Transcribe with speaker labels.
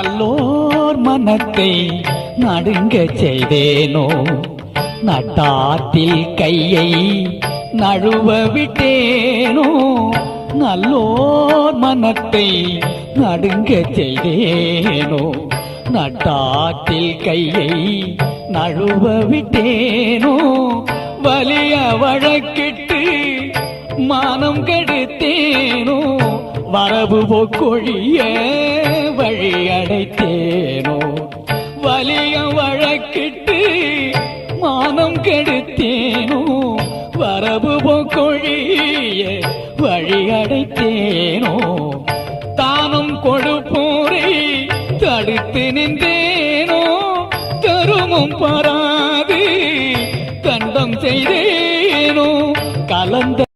Speaker 1: நல்லோர் மனத்தை நடுங்க செய்தேனோ, நட்டாற்றில் கையை நழுவ விட்டேனோ. நல்லோர் மனத்தை நடுங்க செய்தேனோ, நட்டாற்றில் கையை நழுவ விட்டேனோ. வலிய வழக்கிட்டு மானம் கெடுத்தேனோ, வரவு போக்கொழிய வழி அடைத்தேனோ. வலிய வழக்கிட்டு மானம் கெடுத்தேனோ, வரவு போக்கொழிய வழி அடைத்தேனோ. தானும் கொடுப்போரை தடுத்து நின்றேனோ, தருமும் பரா